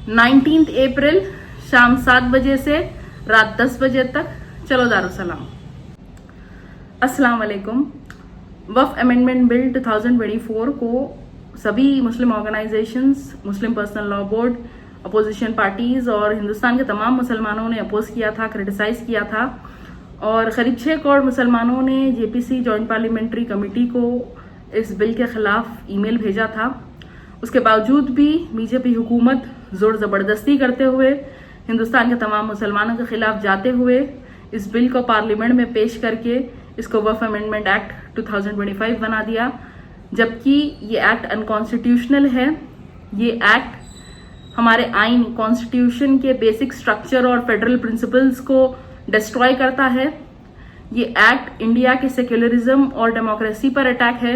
19 अप्रैल शाम 7 बजे से रात 10 बजे तक। चलो दारुसलाम। अस्सलाम वालेकुम। वक्फ अमेंडमेंट बिल 2024 को सभी Muslim organisations, Muslim personal law board, opposition parties और हिंदुस्तान के तमाम मुसलमानों ने अपोज किया था, क्रिटिसाइज किया था और करीब 6 करोड़ मुसलमानों ने जेपीसी जॉइंट पार्लियामेंट्री कमेटी को इस बिल के खिलाफ ईमेल भेजा था। उसके बावजूद भी बीजेपी हुकूमत जोर जबरदस्ती करते हुए हिंदुस्तान के तमाम मुसलमानों के खिलाफ जाते हुए इस बिल को पार्लियामेंट में पेश करके इसको वक्फ अमेंडमेंट एक्ट 2025 बना दिया, जबकि ये एक्ट अनकॉन्स्टिट्यूशनल है। ये एक्ट हमारे आइन, कॉन्स्टिट्यूशन के बेसिक स्ट्रक्चर और फेडरल प्रिंसिपल्स को डिस्ट्रॉय करता है। ये एक्ट इंडिया के सेक्युलरिज्म और डेमोक्रेसी पर अटैक है।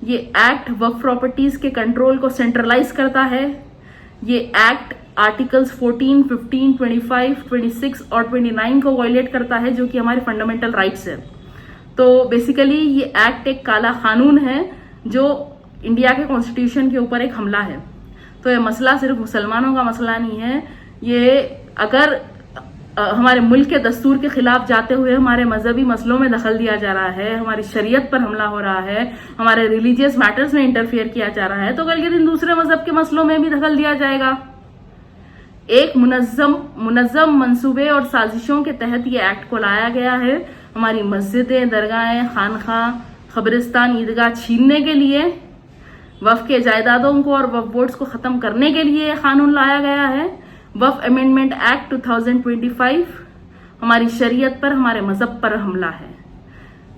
ये एक्ट वक्फ प्रॉपर्टीज के कंट्रोल को सेंट्रलाइज करता है। ये एक्ट आर्टिकल्स 14, 15, 25, 26 और 29 को वायलेट करता है, जो कि हमारे फंडामेंटल राइट्स है। तो बेसिकली ये एक्ट एक काला कानून है जो इंडिया के कॉन्स्टिट्यूशन के ऊपर एक हमला है। तो ये मसला सिर्फ मुसलमानों का मसला नहीं है। ये अगर हमारे मुल्क के दस्तूर के खिलाफ जाते हुए हमारे मजहबी मसलों में दखल दिया जा रहा है, हमारी शरीयत पर हमला हो रहा है, हमारे रिलीजियस मैटर्स में इंटरफियर किया जा रहा है, तो कल के दिन दूसरे मजहब के मसलों में भी दखल दिया जाएगा। एक मुनज्जम मंसूबे और साजिशों के तहत ये एक्ट को लाया गया है। हमारी मस्जिदें, दरगाहें, खानखा, खबरिस्तान, ईदगाह छीनने के लिए, वक्फ के जायदादों को और वक्फ बोर्ड्स को खत्म करने के लिए कानून लाया गया है। वक्फ अमेंडमेंट एक्ट 2025 हमारी शरीयत पर, हमारे मजहब पर हमला है।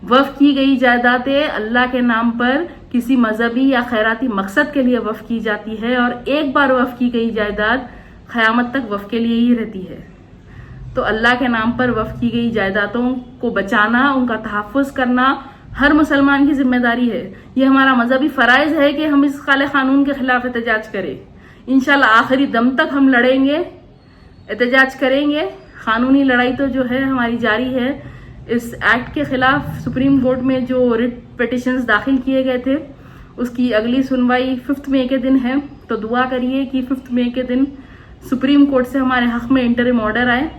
वक्फ की गई जायदादें अल्लाह के नाम पर किसी मजहबी या खैराती मकसद के लिए वक्फ की जाती है और एक बार वक्फ की गई जायदाद क़यामत तक वक्फ के लिए ही रहती है। तो अल्लाह के नाम पर वक्फ की गई जायदादों को बचाना, उनका तहफ़्फ़ुज़ करना हर मुसलमान की जिम्मेदारी है। ये हमारा मजहबी फ़राइज़ है कि हम इस काले कानून के खिलाफ एहतजाज करें। इंशाल्लाह आखिरी दम तक हम लड़ेंगे, एहतजाज करेंगे। कानूनी लड़ाई तो जो है हमारी जारी है। इस एक्ट के खिलाफ सुप्रीम कोर्ट में जो रिट पिटिशंस दाखिल किए गए थे, उसकी अगली सुनवाई 5 मई के दिन है। तो दुआ करिए कि 5 मई के दिन सुप्रीम कोर्ट से हमारे हक में इंटरिम ऑर्डर आए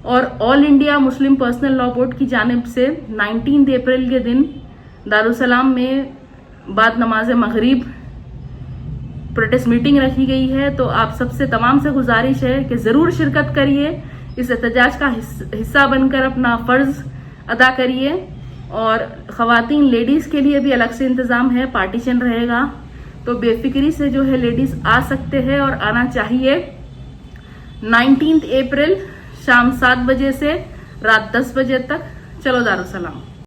और all India Muslim personal law board की जानिब से 19 अप्रैल के दिन दारुसलाम में बाद नमाज मगरिब प्रोटेस्ट मीटिंग रखी गई है। तो आप सबसे तमाम से गुजारिश है कि जरूर शिरकत करिए, इस एहतजाज का हिस्सा बनकर अपना फर्ज अदा करिए। और खवातीन, लेडीज के लिए भी अलग से इंतजाम है, पार्टीशन रहेगा। तो बेफिक्री से जो है लेडीज आ सकते हैं और आना चाहिए। 19 अप्रैल शाम 7 बजे से रात 10 बजे तक। चलो दारुसलाम।